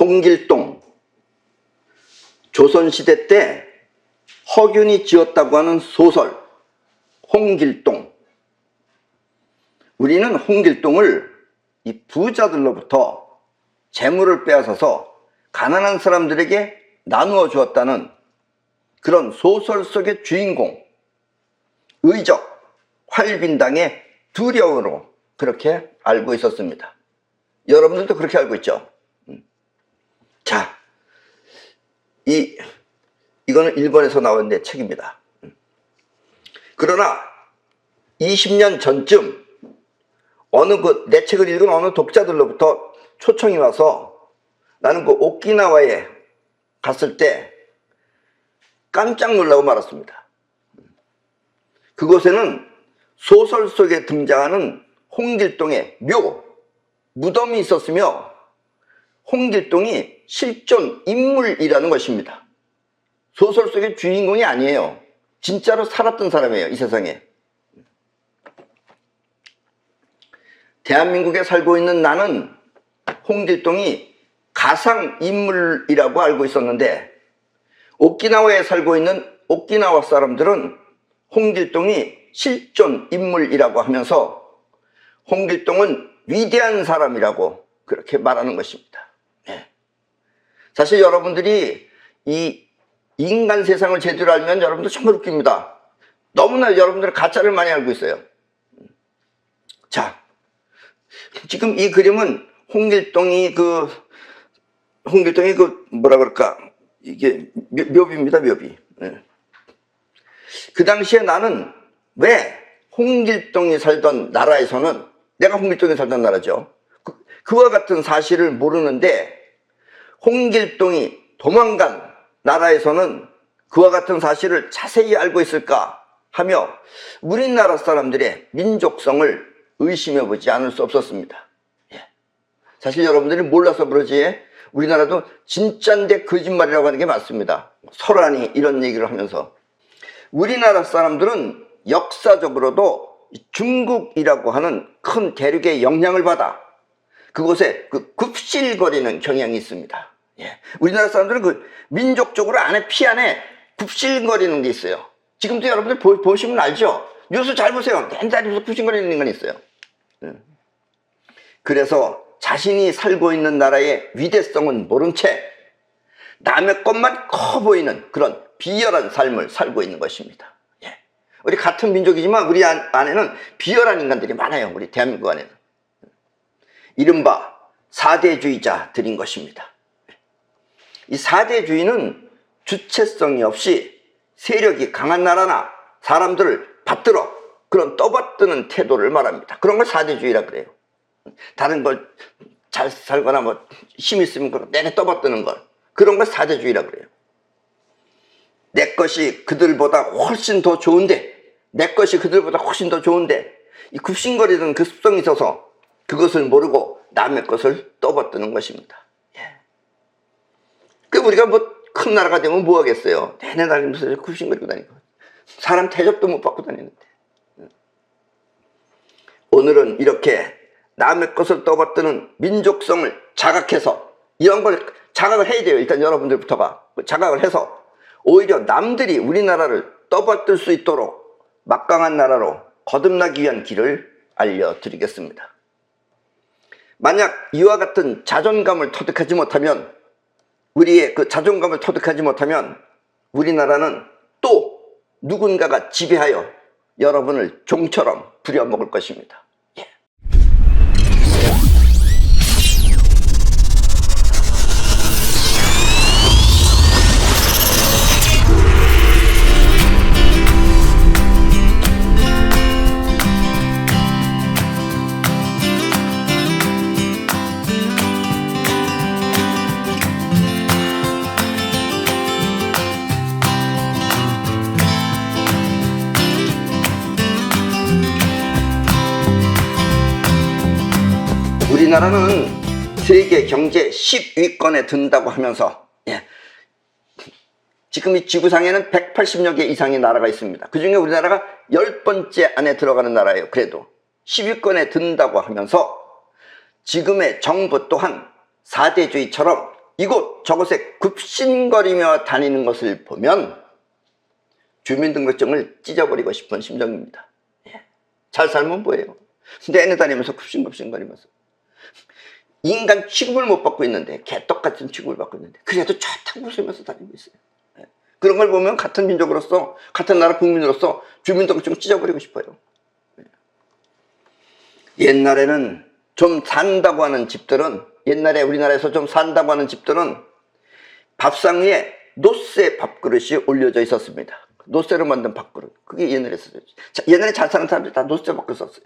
홍길동, 조선시대 때 허균이 지었다고 하는 소설 홍길동. 우리는 홍길동을 이 부자들로부터 재물을 빼앗아서 가난한 사람들에게 나누어 주었다는 그런 소설 속의 주인공, 의적, 활빈당의 두려움으로 그렇게 알고 있었습니다. 여러분들도 그렇게 알고 있죠? 자, 이거는 일본에서 나온 내 책입니다. 그러나 20년 전쯤 어느 내 책을 읽은 어느 독자들로부터 초청이 와서 나는 그 오키나와에 갔을 때 깜짝 놀라고 말았습니다. 그곳에는 소설 속에 등장하는 홍길동의 무덤이 있었으며 홍길동이 실존 인물이라는 것입니다. 소설 속의 주인공이 아니에요. 진짜로 살았던 사람이에요, 이 세상에. 대한민국에 살고 있는 나는 홍길동이 가상인물이라고 알고 있었는데 오키나와에 살고 있는 오키나와 사람들은 홍길동이 실존 인물이라고 하면서 홍길동은 위대한 사람이라고 그렇게 말하는 것입니다. 네. 사실 여러분들이 이 인간 세상을 제대로 알면 여러분들 정말 웃깁니다. 너무나 여러분들은 가짜를 많이 알고 있어요. 자, 지금 이 그림은 홍길동이 뭐라 그럴까, 이게 묘비입니다, 묘비. 네. 그 당시에 나는 왜 홍길동이 살던 나라에서는, 내가 홍길동이 살던 나라죠, 그와 같은 사실을 모르는데 홍길동이 도망간 나라에서는 그와 같은 사실을 자세히 알고 있을까 하며 우리나라 사람들의 민족성을 의심해 보지 않을 수 없었습니다. 예. 사실 여러분들이 몰라서 그러지 우리나라도 진짜인데 거짓말이라고 하는 게 맞습니다. 설한이 이런 얘기를 하면서 우리나라 사람들은 역사적으로도 중국이라고 하는 큰 대륙의 영향을 받아 그곳에 굽실거리는 경향이 있습니다. 예. 우리나라 사람들은 민족적으로 피 안에 굽실거리는 게 있어요. 지금도 여러분들 보시면 알죠? 뉴스 잘 보세요. 맨날 굽실거리는 인간이 있어요. 그래서 자신이 살고 있는 나라의 위대성은 모른 채 남의 것만 커 보이는 그런 비열한 삶을 살고 있는 것입니다. 예. 우리 같은 민족이지만 우리 안에는 비열한 인간들이 많아요. 우리 대한민국 안에는. 이른바 사대주의자들인 것입니다. 이 사대주의는 주체성이 없이 세력이 강한 나라나 사람들을 받들어 그런 떠받드는 태도를 말합니다. 그런 걸 사대주의라 그래요. 다른 걸 잘 살거나 뭐 힘 있으면 내내 떠받드는 걸, 그런 걸 사대주의라 그래요. 내 것이 그들보다 훨씬 더 좋은데, 이 굽신거리는 그 습성이 있어서 그것을 모르고 남의 것을 떠받드는 것입니다. 예. 우리가 뭐 큰 나라가 되면 뭐 하겠어요? 내내 다니면서 굽신거리고 다니고 사람 대접도 못 받고 다니는데. 오늘은 이렇게 남의 것을 떠받드는 민족성을 자각해서 이런 걸 자각을 해야 돼요. 일단 여러분들부터가 자각을 해서 오히려 남들이 우리나라를 떠받들 수 있도록 막강한 나라로 거듭나기 위한 길을 알려드리겠습니다. 만약 이와 같은 자존감을 터득하지 못하면, 우리의 그 자존감을 터득하지 못하면 우리나라는 또 누군가가 지배하여 여러분을 종처럼 부려먹을 것입니다. 우리나라는 세계 경제 10위권에 든다고 하면서, 예, 지금 이 지구상에는 180여 개 이상의 나라가 있습니다. 그 중에 우리나라가 10번째 안에 들어가는 나라예요. 그래도 10위권에 든다고 하면서 지금의 정부 또한 사대주의처럼 이곳 저곳에 굽신거리며 다니는 것을 보면 주민등록증을 찢어버리고 싶은 심정입니다. 잘 살면 뭐예요? 내내 다니면서 굽신굽신거리면서 인간 취급을 못 받고 있는데, 개떡같은 취급을 받고 있는데 그래도 좋다고 웃으면서 다니고 있어요. 그런 걸 보면 같은 민족으로서, 같은 나라 국민으로서 주민등록증을 찢어버리고 싶어요. 옛날에는 좀 산다고 하는 집들은, 옛날에 우리나라에서 좀 산다고 하는 집들은 밥상 위에 노쇠 밥그릇이 올려져 있었습니다. 노쇠로 만든 밥그릇. 그게 옛날에 썼어요. 옛날에 잘 사는 사람들이 다 노쇠 밥그릇 썼어요.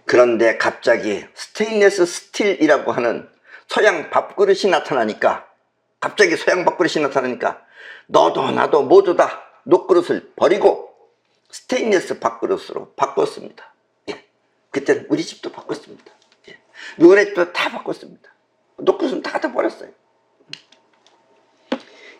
그런데 갑자기 스테인리스 스틸이라고 하는 서양 밥그릇이 나타나니까, 갑자기 서양 밥그릇이 나타나니까 너도 나도 모두 다 녹그릇을 버리고 스테인리스 밥그릇으로 바꿨습니다. 그때는 우리 집도 바꿨습니다. 누구네 집도 다 바꿨습니다. 녹그릇은 다 버렸어요.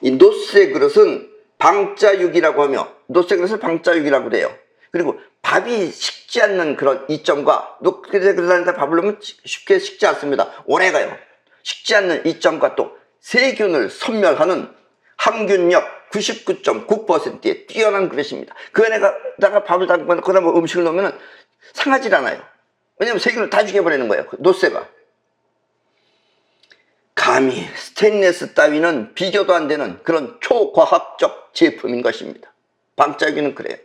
이 노쇠 그릇은 방자육이라고 하며, 노쇠 그릇을 방자육이라고 그래요. 그리고 밥이 식지 않는 그런 이점과, 노쇠 그릇에 밥을 넣으면 쉽게 식지 않습니다. 오래가요. 식지 않는 이점과 또 세균을 섬멸하는 항균력 99.9%의 뛰어난 그릇입니다. 그 안에다가 밥을 담고 그다음에 음식을 넣으면 상하지 않아요. 왜냐면 세균을 다 죽여버리는 거예요. 노쇠가. 감히 스테인리스 따위는 비교도 안 되는 그런 초과학적 제품인 것입니다. 방자유기는 그래요.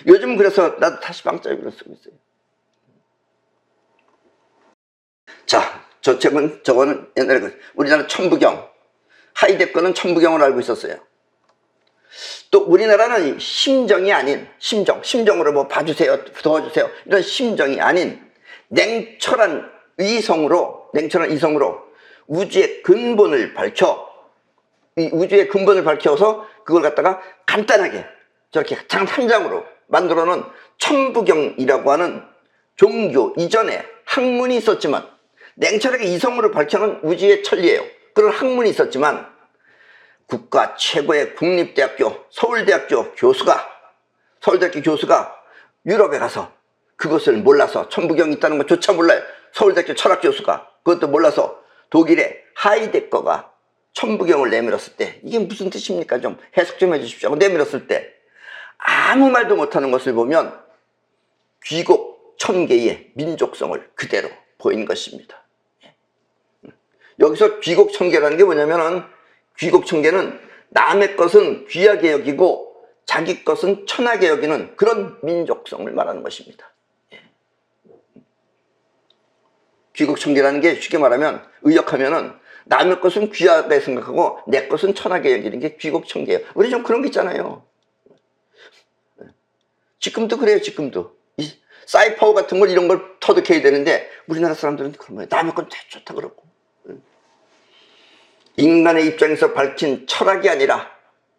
요즘 그래서 나도 다시 방자유기를 쓰고 있어요. 자, 저 책은, 저거는 옛날에 우리나라 천부경, 하이데거는 천부경을 알고 있었어요. 또 우리나라는 심정이 아닌, 심정으로 뭐 봐주세요, 도와주세요, 이런 심정이 아닌 냉철한 이성으로 우주의 근본을 밝혀서 그걸 갖다가 간단하게 저렇게 장 한 장으로 만들어 놓은 천부경이라고 하는 종교 이전에 학문이 있었지만, 냉철하게 이성으로 밝혀놓은 우주의 천리예요. 그런 학문이 있었지만 국가 최고의 국립대학교 서울대학교 교수가 유럽에 가서 그것을 몰라서, 천부경이 있다는 것조차 몰라요. 서울대학교 철학 교수가 그것도 몰라서 독일의 하이데거가 천부경을 내밀었을 때, 이게 무슨 뜻입니까? 좀 해석 좀 해주십시오. 내밀었을 때 아무 말도 못하는 것을 보면 귀곡 천계의 민족성을 그대로 보인 것입니다. 여기서 귀곡 천계라는 게 뭐냐면은, 귀곡 천계는 남의 것은 귀하게 여기고 자기 것은 천하게 여기는 그런 민족성을 말하는 것입니다. 귀곡 천계라는 게 쉽게 말하면, 의역하면은 남의 것은 귀하게 생각하고 내 것은 천하게 여기는 게 귀곡 천계예요. 우리 좀 그런 게 있잖아요. 지금도 그래요. 지금도 이 사이퍼 같은 걸, 이런 걸 터득해야 되는데 우리나라 사람들은 그런 거예요. 남의 건 다 좋다 그러고. 인간의 입장에서 밝힌 철학이 아니라,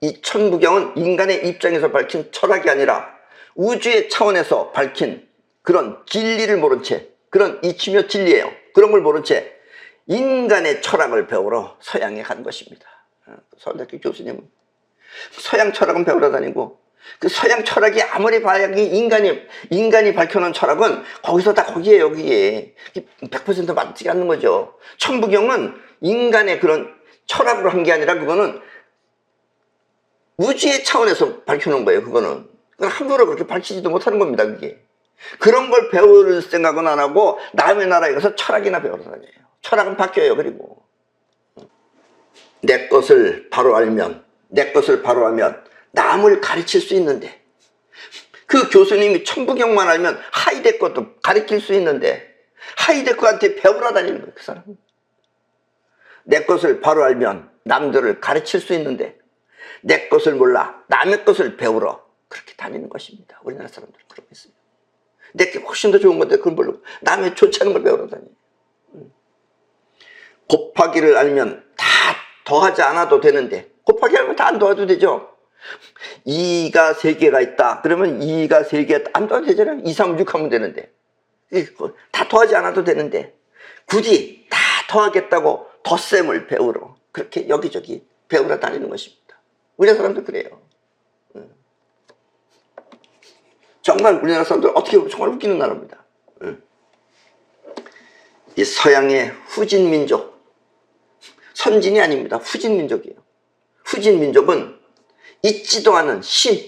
이 천부경은 인간의 입장에서 밝힌 철학이 아니라 우주의 차원에서 밝힌 그런 진리를 모른 채, 그런 이치며 진리예요. 그런 걸 모른 채 인간의 철학을 배우러 서양에 간 것입니다. 서울대학교 교수님은 서양 철학은 배우러 다니고, 그 서양 철학이 아무리 봐야기 인간이 밝혀놓은 철학은 거기서 다 거기에요. 거기에 100% 맞지 않는 거죠. 천부경은 인간의 그런 철학으로 한 게 아니라, 그거는 우주의 차원에서 밝혀놓은 거예요. 그건 함부로 그렇게 밝히지도 못하는 겁니다. 그게. 그런 걸 배울 생각은 안 하고 남의 나라에 가서 철학이나 배우러 다녀요. 철학은 바뀌어요. 그리고 내 것을 바로 알면 남을 가르칠 수 있는데, 그 교수님이 천부경만 알면 하이데거도 가르칠 수 있는데 하이데거한테 배우러 다니는 거예요. 그 사람은. 내 것을 바로 알면 남들을 가르칠 수 있는데 내 것을 몰라 남의 것을 배우러 그렇게 다니는 것입니다. 우리나라 사람들은 그러고 있어요. 내게 훨씬 더 좋은 건데 그걸 모르고 남의 좋지 않은 걸 배우러 다녀요. 곱하기를 알면 다 더하지 않아도 되는데, 곱하기 알면 다 안 더해도 되죠. 2가 3개가 있다 그러면 2가 3개 안 더해도 되잖아요. 2, 3, 6 하면 되는데, 다 더하지 않아도 되는데 굳이 다 더하겠다고 덧셈을 배우러 그렇게 여기저기 배우러 다니는 것입니다. 우리나라 사람들 그래요. 정말 우리나라 사람들 어떻게 보면 정말 웃기는 나라입니다. 이 서양의 후진 민족, 선진이 아닙니다. 후진 민족이에요. 후진 민족은 있지도 않은 신,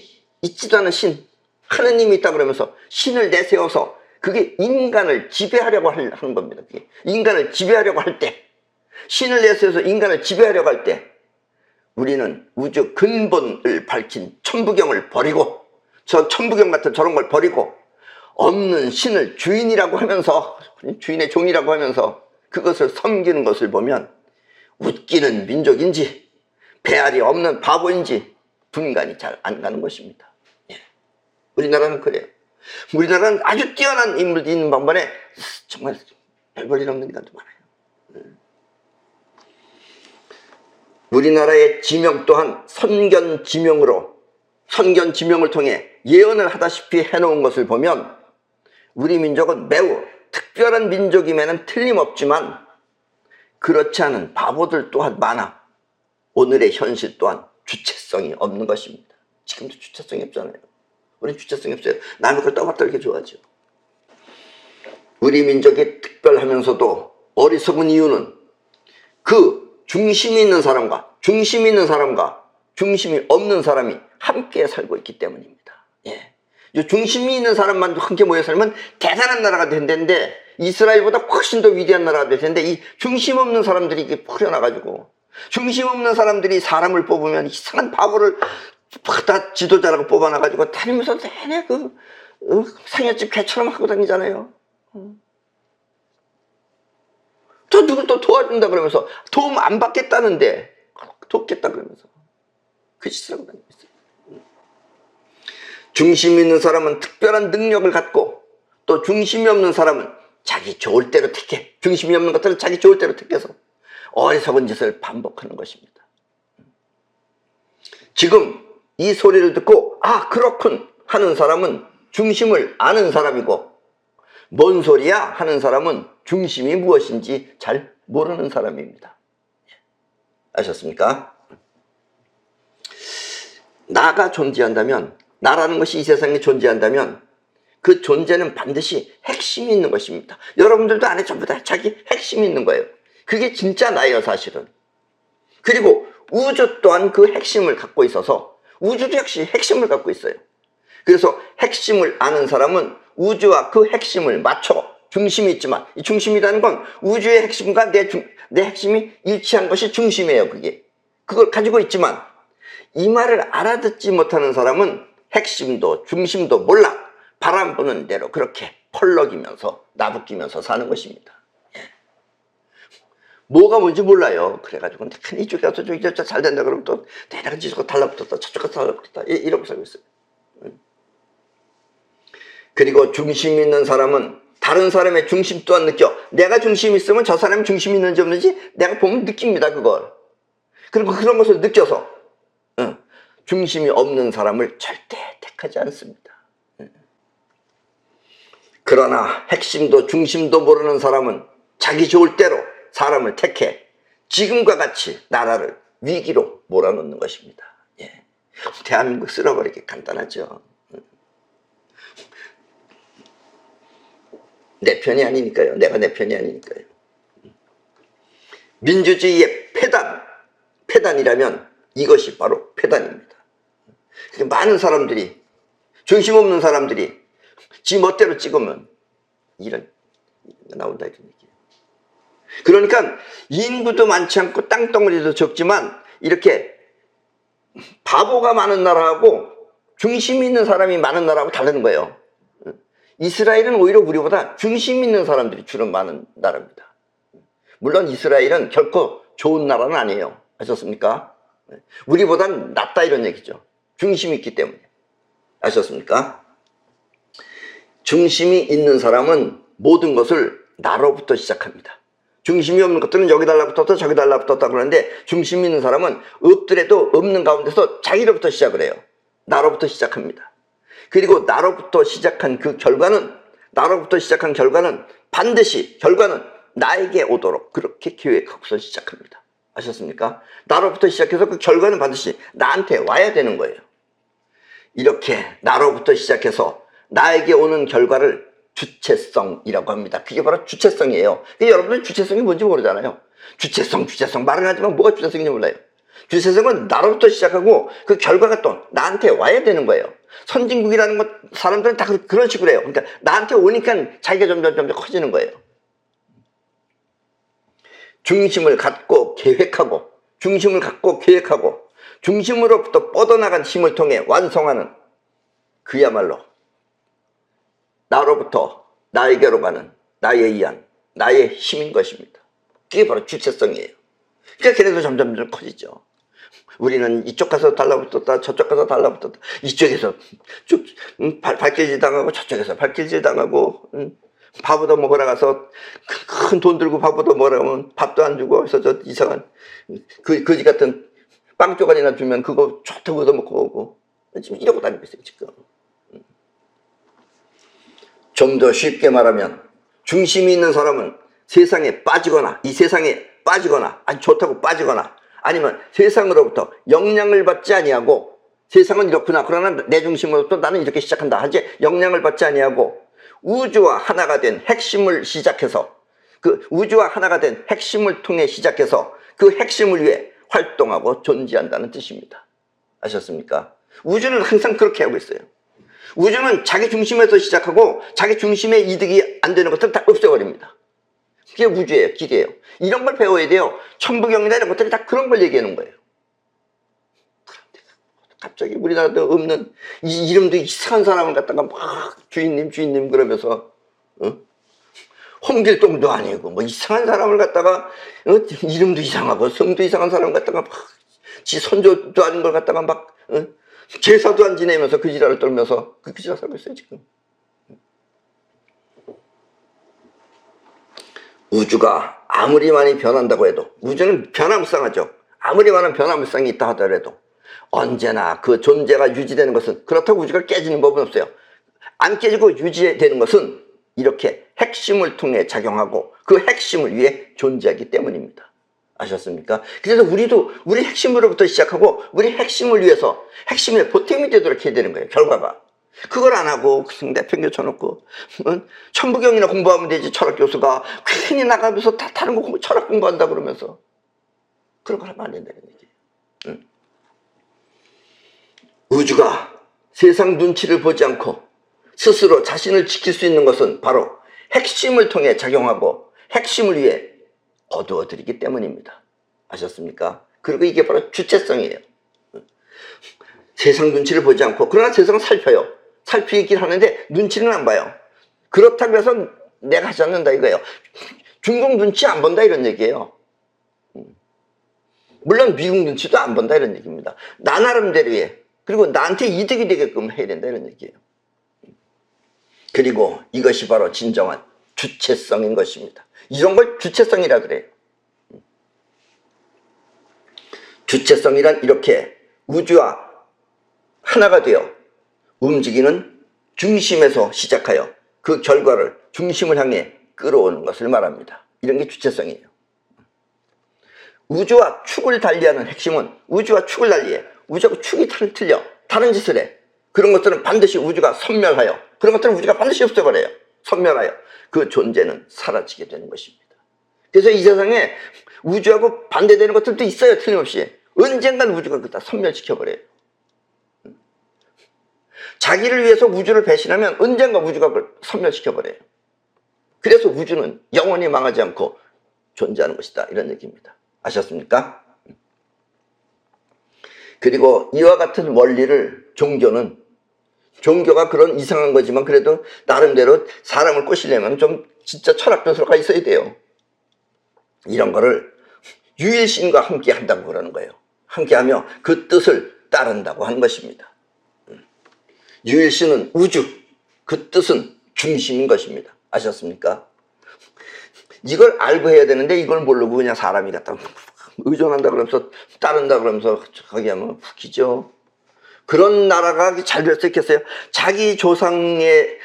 하느님이 있다 그러면서 신을 내세워서 그게 인간을 지배하려고 하는 겁니다. 그게 인간을 지배하려고 할 때, 신을 내세워서 인간을 지배하려고 할 때 우리는 우주 근본을 밝힌 천부경을 버리고, 저 천부경 같은 저런 걸 버리고 없는 신을 주인이라고 하면서, 주인의 종이라고 하면서 그것을 섬기는 것을 보면 웃기는 민족인지 배알이 없는 바보인지 분간이 잘 안 가는 것입니다. 예. 우리나라는 그래요. 우리나라는 아주 뛰어난 인물이 있는 반면에 정말 별 볼 일 없는 인간도 많아요. 우리나라의 지명 또한 선견지명을 통해 예언을 하다시피 해놓은 것을 보면 우리 민족은 매우 특별한 민족임에는 틀림없지만 그렇지 않은 바보들 또한 많아 오늘의 현실 또한 주체성이 없는 것입니다. 지금도 주체성이 없잖아요. 우리는 주체성이 없어요. 남의 걸 떠받들게 좋아하죠. 우리 민족이 특별하면서도 어리석은 이유는 그 중심이 있는 사람과 중심이 없는 사람이 함께 살고 있기 때문입니다. 예. 중심이 있는 사람만 함께 모여 살면 대단한 나라가 된다는데, 이스라엘보다 훨씬 더 위대한 나라가 될 텐데, 이 중심 없는 사람들이 이게 풀려나가지고, 중심 없는 사람들이 사람을 뽑으면 이상한 바보를 다 지도자라고 뽑아놔가지고 다니면서 내내 상여집 개처럼 하고 다니잖아요. 또 누굴 또 도와준다 그러면서 도움 안 받겠다는데 돕겠다 그러면서 그 짓을 하고 다니고 있어요. 중심이 있는 사람은 특별한 능력을 갖고, 또 중심이 없는 사람은 자기 좋을 대로 택해, 중심이 없는 것들은 자기 좋을 대로 택해서 어리석은 짓을 반복하는 것입니다. 지금 이 소리를 듣고 아 그렇군 하는 사람은 중심을 아는 사람이고, 뭔 소리야 하는 사람은 중심이 무엇인지 잘 모르는 사람입니다. 아셨습니까? 나가 존재한다면, 나라는 것이 이 세상에 존재한다면 그 존재는 반드시 핵심이 있는 것입니다. 여러분들도 안에 전부 다 자기 핵심이 있는 거예요. 그게 진짜 나예요, 사실은. 그리고 우주 또한 그 핵심을 갖고 있어서, 우주도 역시 핵심을 갖고 있어요. 그래서 핵심을 아는 사람은 우주와 그 핵심을 맞춰, 중심이 있지만, 이 중심이라는 건 우주의 핵심과 내 핵심이 일치한 것이 중심이에요, 그게. 그걸 가지고 있지만, 이 말을 알아듣지 못하는 사람은 핵심도 중심도 몰라 바람 부는 대로 그렇게 펄럭이면서 나부끼면서 사는 것입니다. 예. 뭐가 뭔지 몰라요. 그래가지고 이쪽에 가서 저기 잘 된다 그러면 또 대단한 짓을 달라붙었다, 저쪽 가서 달라붙었다, 이러고 살고 있어요. 그리고 중심 있는 사람은 다른 사람의 중심 또한 느껴. 내가 중심이 있으면 저 사람이 중심이 있는지 없는지 내가 보면 느낍니다, 그걸. 그리고 그런 것을 느껴서 중심이 없는 사람을 절대 택하지 않습니다. 그러나 핵심도 중심도 모르는 사람은 자기 좋을 대로 사람을 택해 지금과 같이 나라를 위기로 몰아넣는 것입니다. 예. 대한민국 쓸어버리기 간단하죠. 내 편이 아니니까요. 내가 내 편이 아니니까요. 민주주의의 폐단이라면 이것이 바로 폐단입니다. 많은 사람들이, 중심 없는 사람들이 지 멋대로 찍으면 이런 나온다, 이런 얘기예요. 그러니까 인구도 많지 않고 땅덩어리도 적지만 이렇게 바보가 많은 나라하고 중심 있는 사람이 많은 나라하고 다른 거예요. 이스라엘은 오히려 우리보다 중심 있는 사람들이 주로 많은 나라입니다. 물론 이스라엘은 결코 좋은 나라는 아니에요. 아셨습니까? 우리보단 낫다, 이런 얘기죠. 중심이 있기 때문에. 아셨습니까? 중심이 있는 사람은 모든 것을 나로부터 시작합니다. 중심이 없는 것들은 여기 달라붙었다 저기 달라붙었다 그러는데, 중심이 있는 사람은 없더라도 없는 가운데서 자기로부터 시작을 해요. 나로부터 시작합니다. 그리고 나로부터 시작한 결과는 반드시 결과는 나에게 오도록 그렇게 계획하고서 시작합니다. 아셨습니까? 나로부터 시작해서 그 결과는 반드시 나한테 와야 되는 거예요. 이렇게 나로부터 시작해서 나에게 오는 결과를 주체성이라고 합니다. 그게 바로 주체성이에요. 여러분들 주체성이 뭔지 모르잖아요. 주체성 말은 하지만 뭐가 주체성인지 몰라요. 주체성은 나로부터 시작하고 그 결과가 또 나한테 와야 되는 거예요. 선진국이라는 것 사람들은 다 그런 식으로 해요. 그러니까 나한테 오니까 자기가 점점 커지는 거예요. 중심을 갖고 계획하고 중심으로부터 뻗어나간 힘을 통해 완성하는 그야말로 나로부터 나에게로 가는 나에 의한 나의 힘인 것입니다. 그게 바로 주체성이에요. 그러니까 걔네도 점점 커지죠. 우리는 이쪽 가서 달라붙었다 저쪽 가서 달라붙었다 이쪽에서 쭉 발길질 당하고 저쪽에서 발길질 당하고 밥 얻어 먹으러 가서 큰 돈 들고 밥 얻어 먹으러 가면 밥도 안 주고 해서 저 이상한 거지 같은 빵 조각이나 주면 그거 좋다고 얻어 먹고 오고 지금 이러고 다니고 있어요 지금. 좀 더 쉽게 말하면 중심이 있는 사람은 세상에 빠지거나 이 세상에 빠지거나 아니 좋다고 빠지거나 아니면 세상으로부터 영향을 받지 아니하고 세상은 이렇구나 그러나 내 중심으로부터 나는 이렇게 시작한다 하지 영향을 받지 아니하고 우주와 하나가 된 핵심을 시작해서 그 우주와 하나가 된 핵심을 통해 시작해서 그 핵심을 위해 활동하고 존재한다는 뜻입니다. 아셨습니까? 우주는 항상 그렇게 하고 있어요. 우주는 자기 중심에서 시작하고 자기 중심에 이득이 안 되는 것들을 다 없애버립니다. 그게 우주예요. 기계예요. 이런 걸 배워야 돼요. 천부경이나 이런 것들이 다 그런 걸 얘기하는 거예요. 갑자기 우리나라도 없는 이름도 이상한 사람을 갖다가 막 주인님 그러면서 홍길동도 아니고 뭐 이상한 사람을 갖다가 이름도 이상하고 성도 이상한 사람을 갖다가 막 지 선조도 아닌 걸 갖다가 막 제사도 안 지내면서 그 지랄을 떨면서 그 지랄 살고 있어요 지금. 우주가 아무리 많이 변한다고 해도 우주는 변화무쌍하죠. 아무리 많은 변화무쌍이 있다 하더라도 언제나 그 존재가 유지되는 것은 그렇다고 우주가 깨지는 법은 없어요. 안 깨지고 유지되는 것은 이렇게 핵심을 통해 작용하고 그 핵심을 위해 존재하기 때문입니다. 아셨습니까? 그래서 우리도 우리 핵심으로부터 시작하고 우리 핵심을 위해서 핵심에 보탬이 되도록 해야 되는 거예요. 결과가. 그걸 안 하고 내팽겨 쳐놓고 천부경이나 공부하면 되지 철학 교수가 괜히 나가면서 다 다른 거 철학 공부한다 그러면서 그런 걸 하면 안 된다는 얘기예요. 우주가 세상 눈치를 보지 않고 스스로 자신을 지킬 수 있는 것은 바로 핵심을 통해 작용하고 핵심을 위해 거두어들이기 때문입니다. 아셨습니까? 그리고 이게 바로 주체성이에요. 세상 눈치를 보지 않고 그러나 세상을 살펴요. 살피긴 하는데 눈치는 안 봐요. 그렇다고 해서 내가 하지 않는다 이거예요. 중국 눈치 안 본다 이런 얘기예요. 물론 미국 눈치도 안 본다 이런 얘기입니다. 나 나름대로 해. 그리고 나한테 이득이 되게끔 해야 된다 이런 얘기예요. 그리고 이것이 바로 진정한 주체성인 것입니다. 이런 걸 주체성이라 그래요. 주체성이란 이렇게 우주와 하나가 되어 움직이는 중심에서 시작하여 그 결과를 중심을 향해 끌어오는 것을 말합니다. 이런 게 주체성이에요. 우주와 축을 달리하는 핵심은 우주와 축을 달리해. 우주하고 축이 틀려. 다른 짓을 해. 그런 것들은 반드시 우주가 섬멸하여 그런 것들은 우주가 반드시 없애버려요. 섬멸하여 그 존재는 사라지게 되는 것입니다. 그래서 이 세상에 우주하고 반대되는 것들도 있어요. 틀림없이. 언젠간 우주가 그다 섬멸시켜버려요. 자기를 위해서 우주를 배신하면 언젠가 우주가 그걸 섬멸시켜버려요. 그래서 우주는 영원히 망하지 않고 존재하는 것이다. 이런 얘기입니다. 아셨습니까? 그리고 이와 같은 원리를 종교가 그런 이상한 거지만 그래도 나름대로 사람을 꼬시려면 좀 진짜 철학 교수가 있어야 돼요. 이런 거를 유일신과 함께 한다고 그러는 거예요. 함께하며 그 뜻을 따른다고 하는 것입니다. 유일신은 우주, 그 뜻은 중심인 것입니다. 아셨습니까? 이걸 알고 해야 되는데 이걸 모르고 그냥 사람이 갖다 의존한다 그러면서 따른다 그러면서 거기 하면 웃기죠. 그런 나라가 잘 될 수 있겠어요? 자기 조상의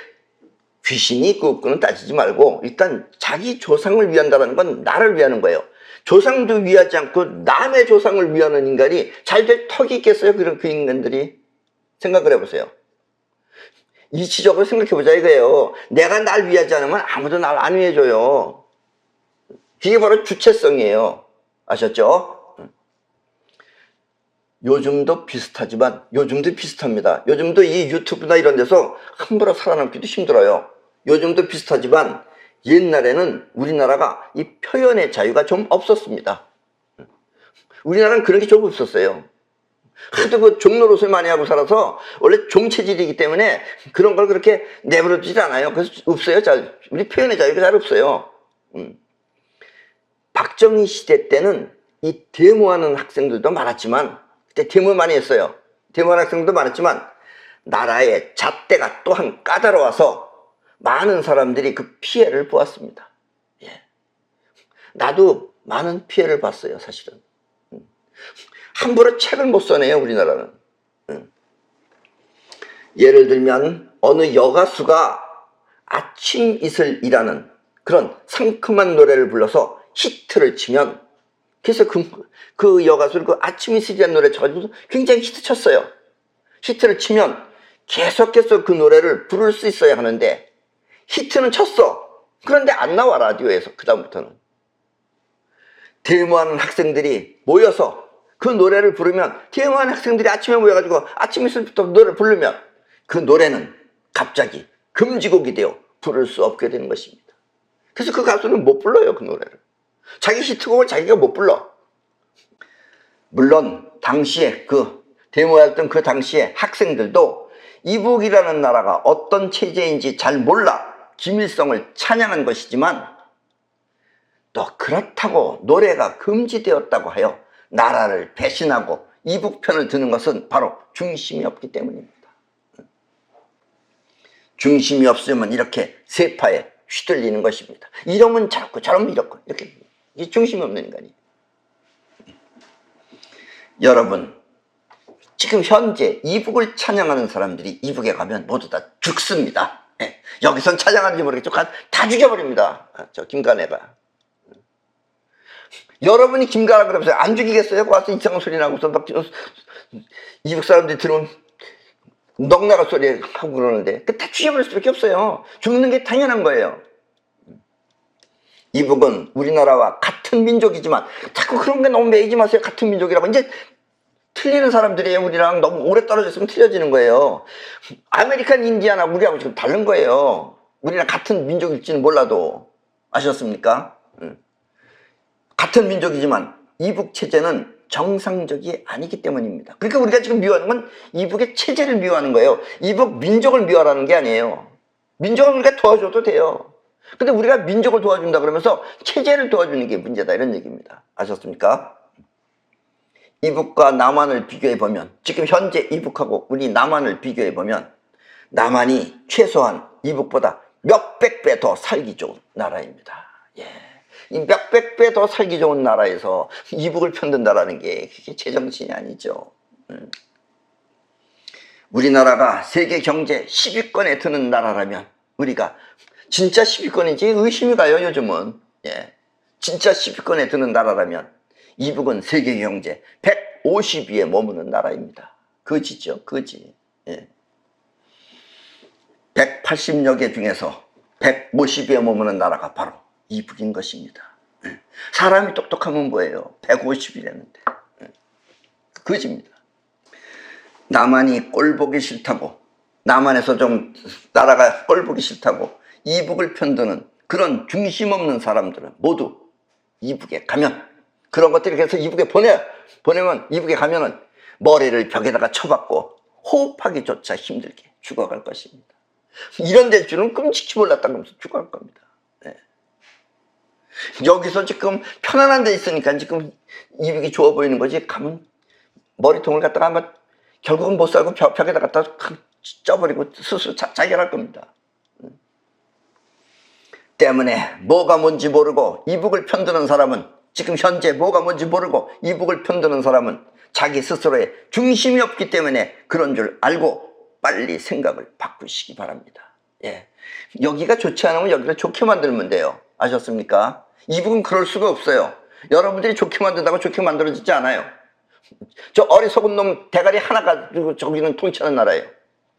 귀신이 있고 없고는 따지지 말고 일단 자기 조상을 위한다는 건 나를 위하는 거예요. 조상도 위하지 않고 남의 조상을 위하는 인간이 잘 될 턱이 있겠어요? 그런 그 인간들이 생각을 해보세요. 이치적으로 생각해보자 이거예요. 내가 날 위하지 않으면 아무도 날 안 위해줘요. 그게 바로 주체성이에요. 아셨죠? 요즘도 비슷하지만 요즘도 비슷합니다. 요즘도 이 유튜브나 이런 데서 함부로 살아남기도 힘들어요. 요즘도 비슷하지만 옛날에는 우리나라가 이 표현의 자유가 좀 없었습니다. 우리나라는 그런 게 좀 없었어요. 하도 그 종노릇을 많이 하고 살아서 원래 종체질이기 때문에 그런 걸 그렇게 내버려두질 않아요. 그래서 없어요. 우리 표현의 자유가 잘 없어요. 박정희 시대 때는 이 데모하는 학생들도 많았지만, 그때 데모 많이 했어요. 데모하는 학생들도 많았지만 나라의 잣대가 또한 까다로워서 많은 사람들이 그 피해를 보았습니다. 예. 나도 많은 피해를 봤어요, 사실은. 함부로 책을 못 써내요, 우리나라는. 예를 들면 어느 여가수가 아침 이슬이라는 그런 상큼한 노래를 불러서 히트를 치면, 그래서 그 여가수를 그 아침 이슬이라는 노래 쳐가지고 굉장히 히트 쳤어요. 히트를 치면 계속해서 그 노래를 부를 수 있어야 하는데 히트는 쳤어. 그런데 안 나와, 라디오에서. 그 다음부터는 데모하는 학생들이 모여서 그 노래를 부르면, 데모하는 학생들이 아침에 모여가지고 아침 이슬부터 노래를 부르면 그 노래는 갑자기 금지곡이 되어 부를 수 없게 되는 것입니다. 그래서 그 가수는 못 불러요, 그 노래를. 자기 히트곡을 자기가 못 불러. 물론 당시에 그 데모했던 그 당시에 학생들도 이북이라는 나라가 어떤 체제인지 잘 몰라 김일성을 찬양한 것이지만, 또 그렇다고 노래가 금지되었다고 하여 나라를 배신하고 이북 편을 드는 것은 바로 중심이 없기 때문입니다. 중심이 없으면 이렇게 세파에 휘둘리는 것입니다. 이러면 저렇고 저러면 이렇고, 이렇게 중심이 없는 인간이. 여러분, 지금 현재 이북을 찬양하는 사람들이 이북에 가면 모두 다 죽습니다. 예. 여기선 찬양하는지 모르겠지만 다 죽여버립니다. 저 김간애가. 여러분이 김가라 그러면서 안 죽이겠어요? 와서 이상한 소리 나고서 막 이북 사람들이 들으면 넋나갈 소리 하고 그러는데 다 죽여버릴 수밖에 없어요. 죽는 게 당연한 거예요. 이북은 우리나라와 같은 민족이지만 자꾸 그런 게 너무 매이지 마세요. 같은 민족이라고. 이제 틀리는 사람들이에요. 우리랑 너무 오래 떨어졌으면 틀려지는 거예요. 아메리칸 인디아나 우리하고 지금 다른 거예요. 우리랑 같은 민족일지는 몰라도. 아셨습니까? 같은 민족이지만 이북 체제는 정상적이 아니기 때문입니다. 그러니까 우리가 지금 미워하는 건 이북의 체제를 미워하는 거예요. 이북 민족을 미워하는 게 아니에요. 민족을 우리가 도와줘도 돼요. 근데 우리가 민족을 도와준다 그러면서 체제를 도와주는 게 문제다, 이런 얘기입니다. 아셨습니까? 이북과 남한을 비교해보면, 지금 현재 이북하고 우리 남한을 비교해보면 남한이 최소한 이북보다 몇백 배 더 살기 좋은 나라입니다. 예. 이 몇백 배 더 살기 좋은 나라에서 이북을 편든다라는 게 그게 제정신이 아니죠. 우리나라가 세계 경제 10위권에 드는 나라라면, 우리가 진짜 10위권인지 의심이 가요, 요즘은. 예. 진짜 10위권에 드는 나라라면 이북은 세계 경제 150위에 머무는 나라입니다. 거지죠, 거지. 예. 180여 개 중에서 150위에 머무는 나라가 바로 이북인 것입니다. 예. 사람이 똑똑하면 뭐예요? 150이라는데. 예. 거지입니다. 남한이 꼴보기 싫다고, 남한에서 좀 나라가 꼴보기 싫다고 이북을 편드는 그런 중심 없는 사람들은 모두 이북에 가면, 그런 것들이 그래서 이북에 보내면 이북에 가면은 머리를 벽에다가 쳐박고 호흡하기조차 힘들게 죽어갈 것입니다. 이런 될 줄은 끔찍히 몰랐다면서 죽어갈 겁니다. 네. 여기서 지금 편안한 데 있으니까 지금 이북이 좋아 보이는 거지, 가면 머리통을 갖다가 아마 결국은 못 살고 벽에다 갖다 쪄버리고 스스로 자결할 겁니다. 때문에 뭐가 뭔지 모르고 이북을 편드는 사람은, 지금 현재 뭐가 뭔지 모르고 이북을 편드는 사람은 자기 스스로의 중심이 없기 때문에 그런 줄 알고 빨리 생각을 바꾸시기 바랍니다. 예. 여기가 좋지 않으면 여기를 좋게 만들면 돼요. 아셨습니까? 이북은 그럴 수가 없어요. 여러분들이 좋게 만든다고 좋게 만들어지지 않아요. 저 어리석은 놈 대가리 하나 가지고 저기는 통치하는 나라예요.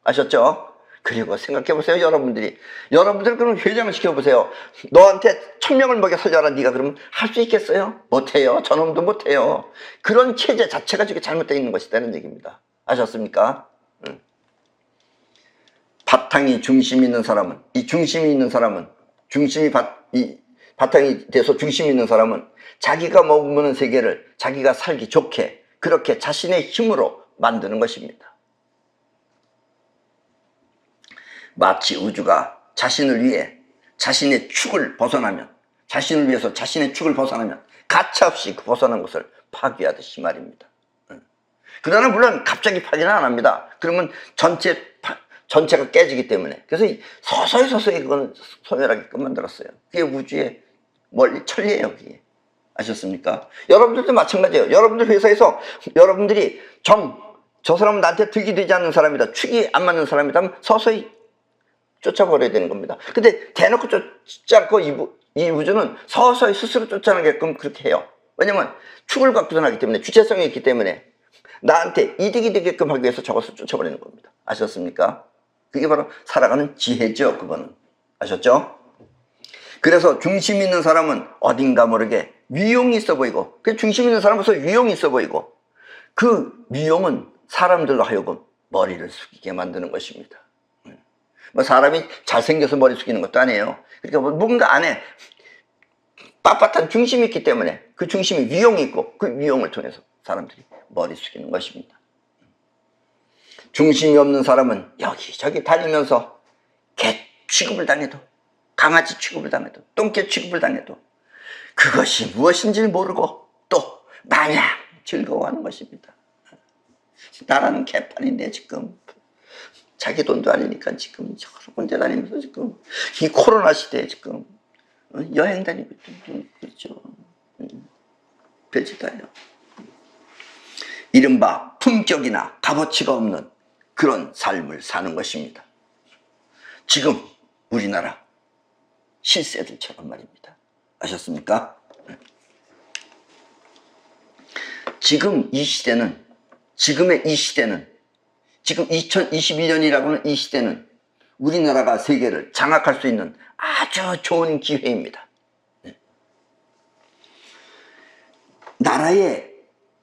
아셨죠? 그리고 생각해보세요, 여러분들이. 여러분들 그럼 회장을 시켜보세요. 너한테 1000명을 먹여 살려라. 네가 그러면 할 수 있겠어요? 못해요. 저놈도 못해요. 그런 체제 자체가 지금 잘못되어 있는 것이라는 얘기입니다. 아셨습니까? 바탕이 중심이 있는 사람은, 이 중심이 있는 사람은, 바탕이 돼서 중심이 있는 사람은 자기가 머무는 세계를 자기가 살기 좋게 그렇게 자신의 힘으로 만드는 것입니다. 마치 우주가 자신을 위해 자신의 축을 벗어나면, 자신을 위해서 자신의 축을 벗어나면 가차없이 그 벗어난 것을 파괴하듯이 말입니다. 그러나 물론 갑자기 파괴는 안 합니다. 그러면 전체가 깨지기 때문에. 그래서 서서히 그거는 소멸하게끔 만들었어요. 그게 우주의 멀리 천리예요, 그게. 아셨습니까? 여러분들도 마찬가지예요. 여러분들 회사에서 여러분들이 저 사람은 나한테 득이 되지 않는 사람이다, 축이 안 맞는 사람이다 하면 서서히 쫓아버려야 되는 겁니다. 근데 대놓고 쫓지 않고 이 우주는 서서히 스스로 쫓아내게끔 그렇게 해요. 왜냐면 축을 갖고서 나기 때문에, 주체성이 있기 때문에 나한테 이득이 되게끔 하기 위해서 저것을 쫓아버리는 겁니다. 아셨습니까? 그게 바로 살아가는 지혜죠, 그거는. 아셨죠? 그래서 중심 있는 사람은 어딘가 모르게 위용이 있어 보이고, 그 중심 있는 사람으로서 위용이 있어 보이고, 그 위용은 사람들로 하여금 머리를 숙이게 만드는 것입니다. 뭐 사람이 잘생겨서 머리 숙이는 것도 아니에요. 그러니까 뭔가 안에 빳빳한 중심이 있기 때문에 그 중심이 위용이 있고, 그 위용을 통해서 사람들이 머리 숙이는 것입니다. 중심이 없는 사람은 여기저기 다니면서 개 취급을 당해도, 강아지 취급을 당해도, 똥개 취급을 당해도 그것이 무엇인지를 모르고 또 마냥 즐거워하는 것입니다. 나라는 개판인데 지금 자기 돈도 아니니까 지금 혼자 다니면서 지금 이 코로나 시대에 지금 여행 다니고 그렇죠. 별짓 다 해요. 이른바 품격이나 값어치가 없는 그런 삶을 사는 것입니다. 지금 우리나라 실세들처럼 말입니다. 아셨습니까? 지금 이 시대는, 지금의 이 시대는, 지금 2021년이라고는 이 시대는 우리나라가 세계를 장악할 수 있는 아주 좋은 기회입니다. 나라의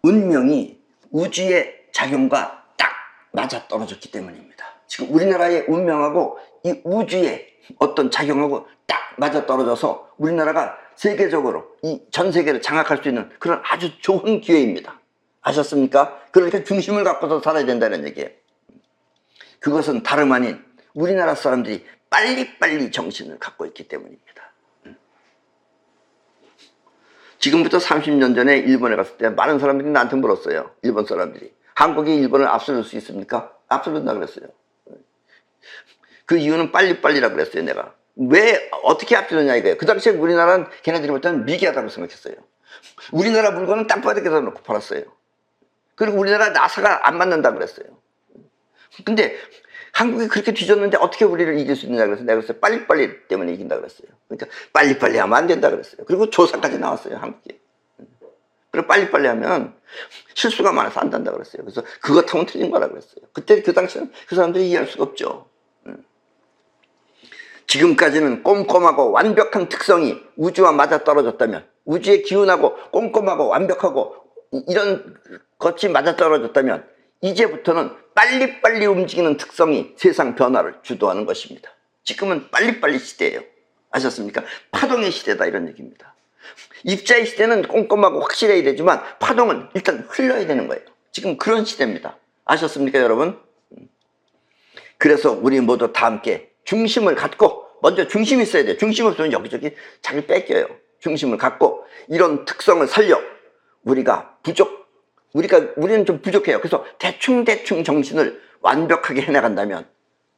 운명이 우주의 작용과 딱 맞아떨어졌기 때문입니다. 지금 우리나라의 운명하고 이 우주의 어떤 작용하고 딱 맞아떨어져서 우리나라가 세계적으로 이 전 세계를 장악할 수 있는 그런 아주 좋은 기회입니다. 아셨습니까? 그러니까 중심을 갖고서 살아야 된다는 얘기예요. 그것은 다름 아닌 우리나라 사람들이 빨리빨리 정신을 갖고 있기 때문입니다. 지금부터 30년 전에 일본에 갔을 때 많은 사람들이 나한테 물었어요. 일본 사람들이. 한국이 일본을 앞서줄 수 있습니까? 앞서준다 그랬어요. 그 이유는 빨리빨리라고 그랬어요, 내가. 왜, 어떻게 앞서느냐 이거예요. 그 당시에 우리나라는 걔네들이 볼 때는 미개하다고 생각했어요. 우리나라 물건은 땅바닥에다 놓고 팔았어요. 그리고 우리나라 나사가 안 맞는다고 그랬어요. 근데 한국이 그렇게 뒤졌는데 어떻게 우리를 이길 수 있느냐 그래서 내가 그랬어요. 빨리빨리 때문에 이긴다 그랬어요. 그러니까 빨리빨리 하면 안 된다 그랬어요. 그리고 조사까지 나왔어요, 한국에. 그리고 빨리빨리 하면 실수가 많아서 안 된다 그랬어요. 그래서 그것하고는 틀린 거라 그랬어요. 그때 그 당시에는 그 사람들이 이해할 수가 없죠. 지금까지는 꼼꼼하고 완벽한 특성이 우주와 맞아떨어졌다면, 우주의 기운하고 꼼꼼하고 완벽하고 이런 것이 맞아떨어졌다면 이제부터는 빨리빨리 움직이는 특성이 세상 변화를 주도하는 것입니다. 지금은 빨리빨리 시대예요. 아셨습니까? 파동의 시대다 이런 얘기입니다. 입자의 시대는 꼼꼼하고 확실해야 되지만 파동은 일단 흘러야 되는 거예요. 지금 그런 시대입니다. 아셨습니까, 여러분? 그래서 우리 모두 다 함께 중심을 갖고, 먼저 중심이 있어야 돼요. 중심 없으면 여기저기 자기 뺏겨요. 중심을 갖고 이런 특성을 살려 우리는 좀 부족해요. 그래서 대충 정신을 완벽하게 해나간다면,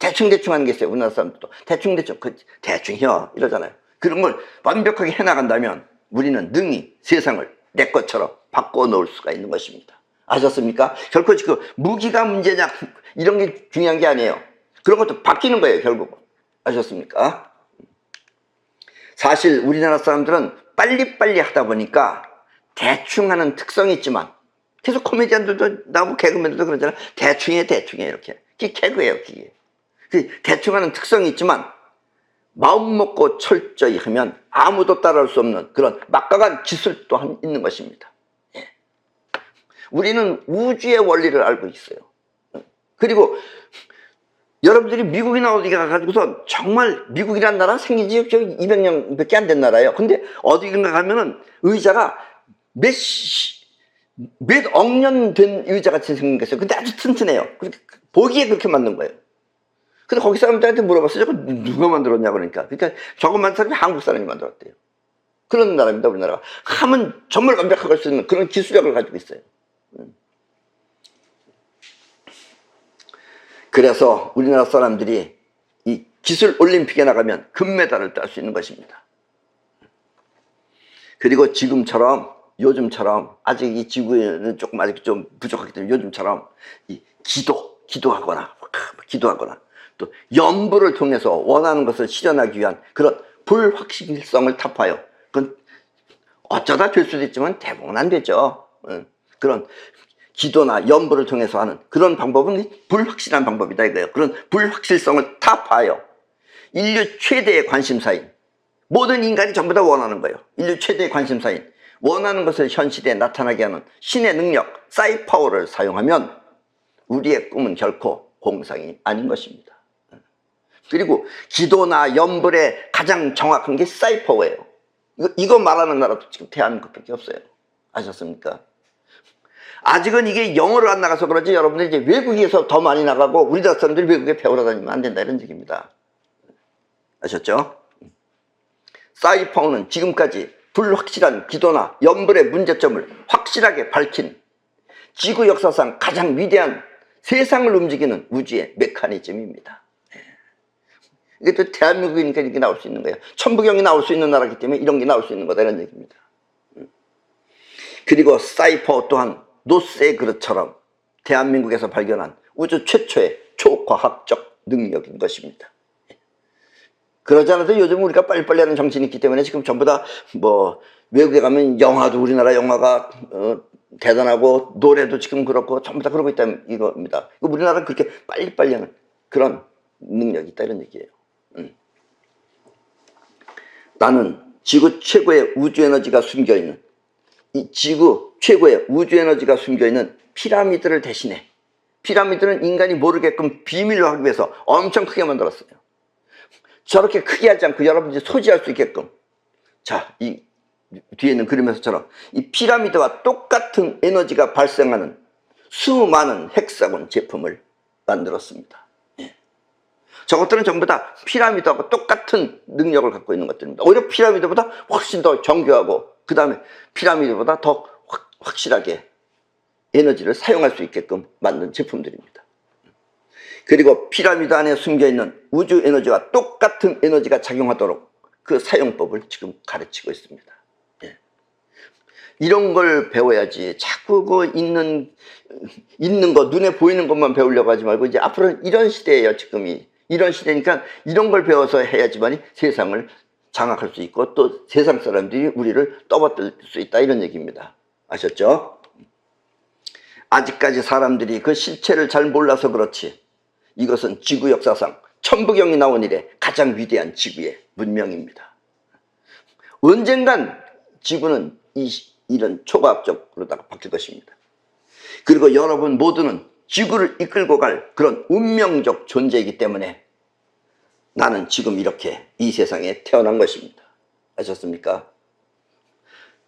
대충 하는 게 있어요. 우리나라 사람들도 대충 해요 이러잖아요. 그런 걸 완벽하게 해나간다면 우리는 능히 세상을 내 것처럼 바꿔놓을 수가 있는 것입니다. 아셨습니까? 결코 지금 무기가 문제냐 이런 게 중요한 게 아니에요. 그런 것도 바뀌는 거예요, 결국은. 아셨습니까? 사실 우리나라 사람들은 빨리빨리 하다 보니까 대충 하는 특성이 있지만, 계속 코미디언들도 나오고 개그맨들도 그러잖아요. 대충 해 이렇게. 그게 개그예요, 그게. 대충 하는 특성이 있지만 마음 먹고 철저히 하면 아무도 따라할 수 없는 그런 막강한 기술 또한 있는 것입니다. 예. 우리는 우주의 원리를 알고 있어요. 그리고 여러분들이 미국이나 어디 가가지고서 정말 미국이란 나라 생긴 지 200년밖에 안 된 나라예요. 근데 어디인가 가면은 의자가 몇억 년 된 의자 같이 생긴 게 있어요. 근데 아주 튼튼해요. 보기에 그렇게 만든 거예요. 근데 거기 사람들한테 물어봤어요. 저거 누가 만들었냐 그러니까. 그러니까 저거 만든 사람이 한국 사람이 만들었대요. 그런 나라입니다, 우리나라가. 하면 정말 완벽하게 할 수 있는 그런 기술력을 가지고 있어요. 그래서 우리나라 사람들이 이 기술 올림픽에 나가면 금메달을 딸 수 있는 것입니다. 그리고 요즘처럼 아직 이 지구에는 조금 아직 좀 부족하기 때문에 요즘처럼 이 기도하거나 또 연부를 통해서 원하는 것을 실현하기 위한 그런 불확실성을 타파해요. 그건 어쩌다 될 수도 있지만 대부분 안 되죠. 그런 기도나 연부를 통해서 하는 그런 방법은 불확실한 방법이다 이거예요. 그런 불확실성을 타파해요. 인류 최대의 관심사인, 모든 인간이 전부 다 원하는 거예요. 인류 최대의 관심사인, 원하는 것을 현 시대에 나타나게 하는 신의 능력, 사이파워를 사용하면 우리의 꿈은 결코 공상이 아닌 것입니다. 그리고 기도나 연불에 가장 정확한 게 사이파워예요. 이거 말하는 나라도 지금 대한민국밖에 없어요. 아셨습니까? 아직은 이게 영어로 안 나가서 그러지 여러분들이 이제 외국에서 더 많이 나가고 우리나라 사람들이 외국에 배우러 다니면 안 된다 이런 얘기입니다. 아셨죠? 사이파워는 지금까지 불확실한 기도나 연불의 문제점을 확실하게 밝힌 지구 역사상 가장 위대한 세상을 움직이는 우주의 메커니즘입니다. 이게 또 대한민국이니까 이렇게 나올 수 있는 거예요. 천부경이 나올 수 있는 나라이기 때문에 이런 게 나올 수 있는 거다 이런 얘기입니다. 그리고 사이파워 또한 노스의 그릇처럼 대한민국에서 발견한 우주 최초의 초과학적 능력인 것입니다. 그러지 않아도 요즘 우리가 빨리빨리 하는 정신이 있기 때문에 지금 전부 다 뭐 외국에 가면 영화도 우리나라 영화가 대단하고 노래도 지금 그렇고 전부 다 그러고 있다는 이겁니다. 우리나라는 그렇게 빨리빨리 하는 그런 능력이 있다 이런 얘기예요. 나는 지구 최고의 우주 에너지가 숨겨있는 이 지구 최고의 우주 에너지가 숨겨있는 피라미드를 대신해 피라미드는 인간이 모르게끔 비밀로 하기 위해서 엄청 크게 만들었어요. 저렇게 크게 하지 않고 여러분들이 소지할 수 있게끔 자, 이 뒤에 있는 그림에서처럼 이 피라미드와 똑같은 에너지가 발생하는 수많은 헥사곤 제품을 만들었습니다. 저것들은 전부 다 피라미드하고 똑같은 능력을 갖고 있는 것들입니다. 오히려 피라미드보다 훨씬 더 정교하고 그 다음에 피라미드보다 더 확실하게 에너지를 사용할 수 있게끔 만든 제품들입니다. 그리고 피라미드 안에 숨겨있는 우주 에너지와 똑같은 에너지가 작용하도록 그 사용법을 지금 가르치고 있습니다. 이런 걸 배워야지 자꾸 그 있는 거 눈에 보이는 것만 배우려고 하지 말고 이제 앞으로는 이런 시대예요. 지금이 이런 시대니까 이런 걸 배워서 해야지만이 세상을 장악할 수 있고 또 세상 사람들이 우리를 떠받들 수 있다 이런 얘기입니다. 아셨죠? 아직까지 사람들이 그 실체를 잘 몰라서 그렇지 이것은 지구 역사상 천부경이 나온 이래 가장 위대한 지구의 문명입니다. 언젠간 지구는 이런 초과학적으로다가 바뀔 것입니다. 그리고 여러분 모두는 지구를 이끌고 갈 그런 운명적 존재이기 때문에 나는 지금 이렇게 이 세상에 태어난 것입니다. 아셨습니까?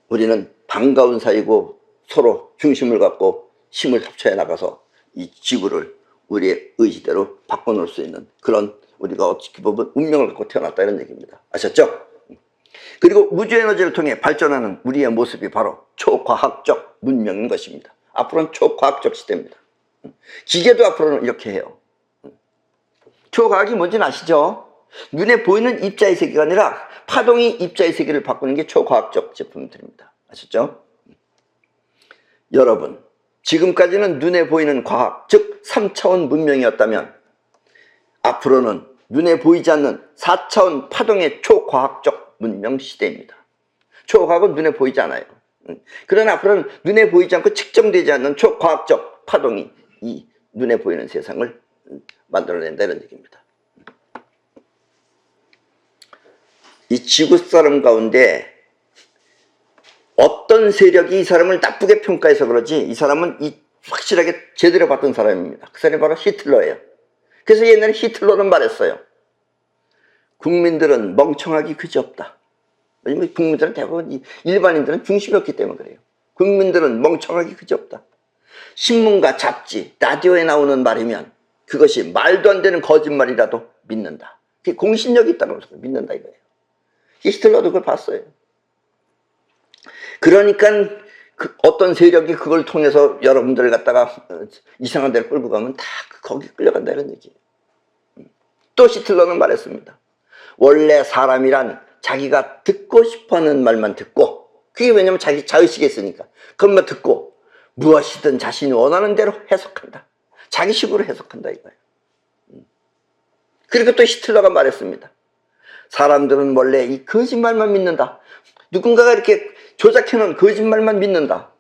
우리는 반가운 사이고 서로 중심을 갖고 힘을 합쳐야 나가서 이 지구를 우리의 의지대로 바꿔놓을 수 있는 그런 우리가 어떻게 보면 운명을 갖고 태어났다 이런 얘기입니다. 아셨죠? 그리고 우주 에너지를 통해 발전하는 우리의 모습이 바로 초과학적 문명인 것입니다. 앞으로는 초과학적 시대입니다. 기계도 앞으로는 이렇게 해요. 초과학이 뭔지는 아시죠? 눈에 보이는 입자의 세계가 아니라 파동이 입자의 세계를 바꾸는 게 초과학적 제품들입니다. 아셨죠? 여러분, 지금까지는 눈에 보이는 과학, 즉 3차원 문명이었다면 앞으로는 눈에 보이지 않는 4차원 파동의 초과학적 문명 시대입니다. 초과학은 눈에 보이지 않아요. 그러나 앞으로는 눈에 보이지 않고 측정되지 않는 초과학적 파동이 이 눈에 보이는 세상을 만들어낸다 이런 얘기입니다. 이 지구 사람 가운데 어떤 세력이 이 사람을 나쁘게 평가해서 그러지 이 사람은 확실하게 제대로 봤던 사람입니다. 그 사람이 바로 히틀러예요. 그래서 옛날에 히틀러는 말했어요. 국민들은 멍청하기 그지없다. 왜냐면 국민들은 대부분 일반인들은 중심이 없기 때문에 그래요. 국민들은 멍청하기 그지없다. 신문과 잡지, 라디오에 나오는 말이면 그것이 말도 안 되는 거짓말이라도 믿는다. 그게 공신력이 있다고 믿는다 이거예요. 히틀러도 그걸 봤어요. 그러니까 어떤 세력이 그걸 통해서 여러분들을 갖다가 이상한 데를 끌고 가면 다 거기 끌려간다 이런 얘기예요. 또 히틀러는 말했습니다. 원래 사람이란 자기가 듣고 싶어하는 말만 듣고, 그게 왜냐면 자기 자의식이 있으니까 그것만 듣고 무엇이든 자신이 원하는 대로 해석한다. 자기식으로 해석한다 이거예요. 그리고 또 히틀러가 말했습니다. 사람들은 원래 이 거짓말만 믿는다. 누군가가 이렇게 조작해놓은 거짓말만 믿는다.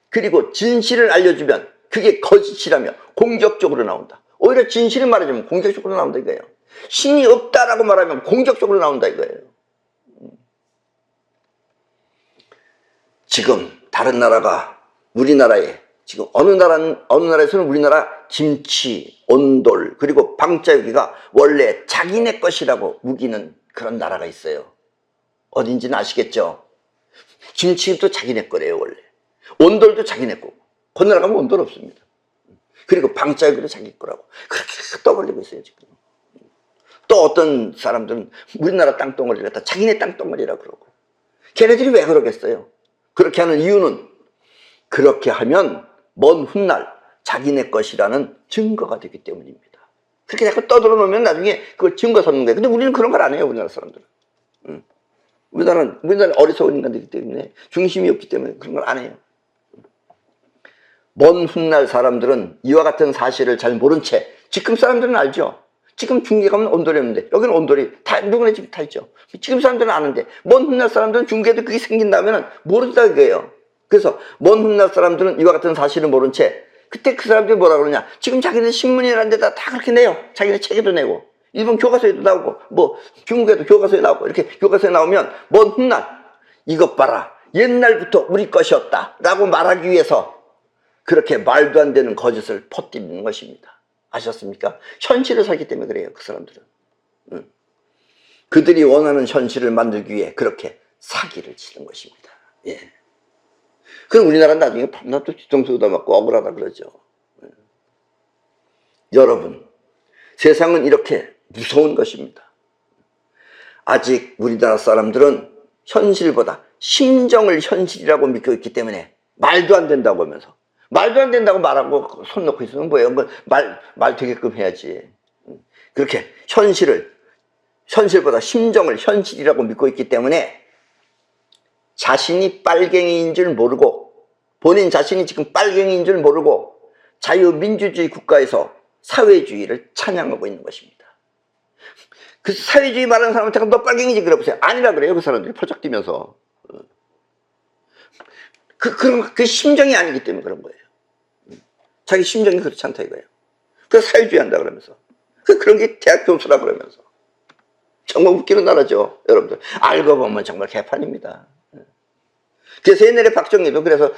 그리고 진실을 알려주면 그게 거짓이라며 공격적으로 나온다. 오히려 진실을 말해주면 공격적으로 나온다 이거예요. 신이 없다라고 말하면 공격적으로 나온다 이거예요. 지금 다른 나라가 우리나라에 지금 어느 나라에서는 우리나라 김치, 온돌 그리고 방자유기가 원래 자기네 것이라고 우기는 그런 나라가 있어요. 어딘지는 아시겠죠? 김치도 자기네 거래요 원래. 온돌도 자기네 거고. 그 나라 가면 온돌 없습니다. 그리고 방자유기도 자기 거라고 그렇게 떠벌리고 있어요 지금. 또 어떤 사람들은 우리나라 땅덩어리를 갖다 자기네 땅덩어리라고 그러고. 걔네들이 왜 그러겠어요? 그렇게 하는 이유는 그렇게 하면 먼 훗날 자기네 것이라는 증거가 되기 때문입니다. 그렇게 자꾸 떠들어 놓으면 나중에 그걸 증거 삼는 거예요. 근데 우리는 그런 걸 안 해요, 우리나라 사람들은. 우리나라는 어리석은 인간들이기 때문에, 중심이 없기 때문에 그런 걸 안 해요. 먼 훗날 사람들은 이와 같은 사실을 잘 모른 채, 지금 사람들은 알죠. 지금 중계 가면 온돌이 없는데 여기는 온돌이 다 누구네 집 다 있죠. 지금 사람들은 아는데 먼 훗날 사람들은 중계도 그게 생긴다면 모른다 이거예요. 그래서 먼 훗날 사람들은 이와 같은 사실을 모른 채 그때 그 사람들이 뭐라 그러냐, 지금 자기네 신문이라는 데다 다 그렇게 내요. 자기네 책에도 내고 일본 교과서에도 나오고 뭐 중국에도 교과서에 나오고 이렇게 교과서에 나오면 먼 훗날 이것 봐라 옛날부터 우리 것이었다 라고 말하기 위해서 그렇게 말도 안 되는 거짓을 퍼뜨리는 것입니다. 아셨습니까? 현실을 살기 때문에 그래요, 그 사람들은. 그들이 원하는 현실을 만들기 위해 그렇게 사기를 치는 것입니다. 예. 그럼 우리나라는 나중에 밤낮 또 뒤통수 얻어맞고 억울하다 그러죠. 여러분, 세상은 이렇게 무서운 것입니다. 아직 우리나라 사람들은 현실보다 심정을 현실이라고 믿고 있기 때문에 말도 안 된다고 하면서 말도 안 된다고 말하고 손 놓고 있으면 뭐예요? 말 되게끔 해야지. 그렇게 현실보다 심정을 현실이라고 믿고 있기 때문에 자신이 빨갱이인 줄 모르고, 본인 자신이 지금 빨갱이인 줄 모르고 자유민주주의 국가에서 사회주의를 찬양하고 있는 것입니다. 그 사회주의 말하는 사람한테 너 빨갱이지 그래보세요. 아니라 그래요, 그 사람들이 펄쩍 뛰면서. 그 심정이 아니기 때문에 그런 거예요. 자기 심정이 그렇지 않다 이거예요. 그래서 사회주의 한다 그러면서. 그런 게 대학 교수라 그러면서. 정말 웃기는 나라죠, 여러분들. 알고 보면 정말 개판입니다. 그래서 옛날에 박정희도 그래서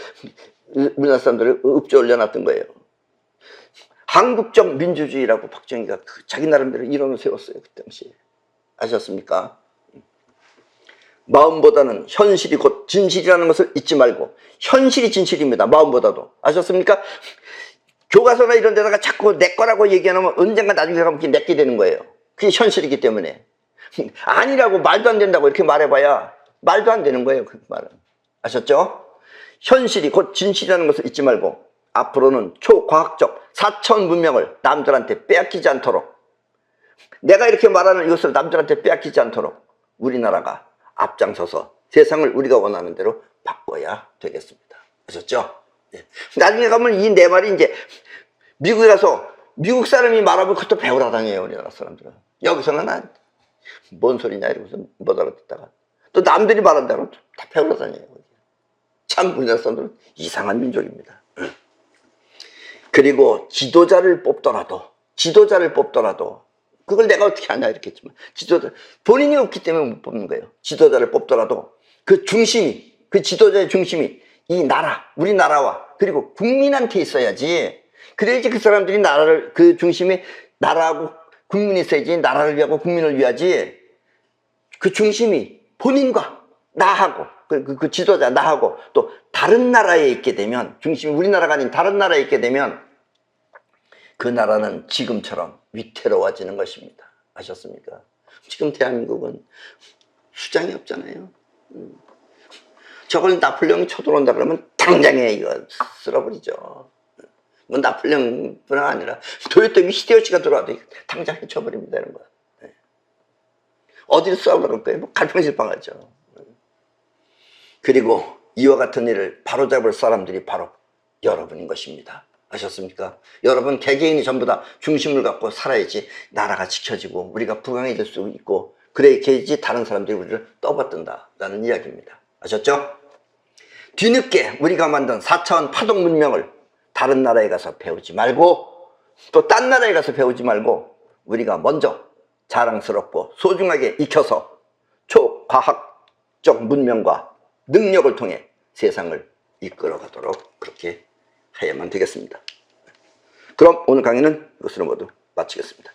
우리나라 사람들을 읍조 올려놨던 거예요. 한국적 민주주의라고 박정희가 자기 나름대로 이론을 세웠어요, 그 당시에. 아셨습니까? 마음보다는 현실이 곧 진실이라는 것을 잊지 말고, 현실이 진실입니다, 마음보다도. 아셨습니까? 교과서나 이런 데다가 자꾸 내 거라고 얘기하면 언젠가 나중에 가면 그게 내게 되는 거예요. 그게 현실이기 때문에. 아니라고 말도 안 된다고 이렇게 말해봐야 말도 안 되는 거예요, 그 말은. 아셨죠? 현실이 곧 진실이라는 것을 잊지 말고 앞으로는 초과학적 사천 문명을 남들한테 빼앗기지 않도록, 내가 이렇게 말하는 이것을 남들한테 빼앗기지 않도록 우리나라가 앞장서서 세상을 우리가 원하는 대로 바꿔야 되겠습니다. 아셨죠? 네. 나중에 가면 이 내 말이 이제 미국에 가서 미국 사람이 말하면 그것도 배우러 다녀요, 우리나라 사람들은. 여기서는 뭔 소리냐 이러면서 못 알아듣다가 또 남들이 말한다 그러면 다 배우러 다녀요. 참 우리나라 사람들은 이상한 민족입니다. 그리고 지도자를 뽑더라도 그걸 내가 어떻게 하냐 이렇게 했지만 지도자 본인이 없기 때문에 못 뽑는 거예요. 지도자를 뽑더라도 그 중심이, 그 지도자의 중심이 이 나라, 우리나라와 그리고 국민한테 있어야지. 그래야지 그 사람들이 나라를, 그 중심이 나라하고 국민이 있어야지. 나라를 위하고 국민을 위하지. 그 중심이 본인과 나하고 그 지도자 나하고 또 다른 나라에 있게 되면, 중심이 우리나라가 아닌 다른 나라에 있게 되면 그 나라는 지금처럼 위태로워지는 것입니다. 아셨습니까? 지금 대한민국은 수장이 없잖아요. 저걸 나폴레옹이 쳐들어온다 그러면 당장에 이거 쓸어버리죠. 뭐 나폴레옹뿐 아니라 도요토미 히데요시가 들어와도 당장 해쳐버립니다. 이런 거. 어디를 쏘아보러 갈 거예요? 뭐 갈팡질팡하죠. 그리고 이와 같은 일을 바로잡을 사람들이 바로 여러분인 것입니다. 아셨습니까? 여러분 개개인이 전부 다 중심을 갖고 살아야지 나라가 지켜지고 우리가 부강해질 수 있고, 그래야지 다른 사람들이 우리를 떠받든다라는 이야기입니다. 아셨죠? 뒤늦게 우리가 만든 4차원 파동 문명을 다른 나라에 가서 배우지 말고 또 딴 나라에 가서 배우지 말고 우리가 먼저 자랑스럽고 소중하게 익혀서 초과학적 문명과 능력을 통해 세상을 이끌어가도록 그렇게 해야만 되겠습니다. 그럼 오늘 강의는 이것으로 모두 마치겠습니다.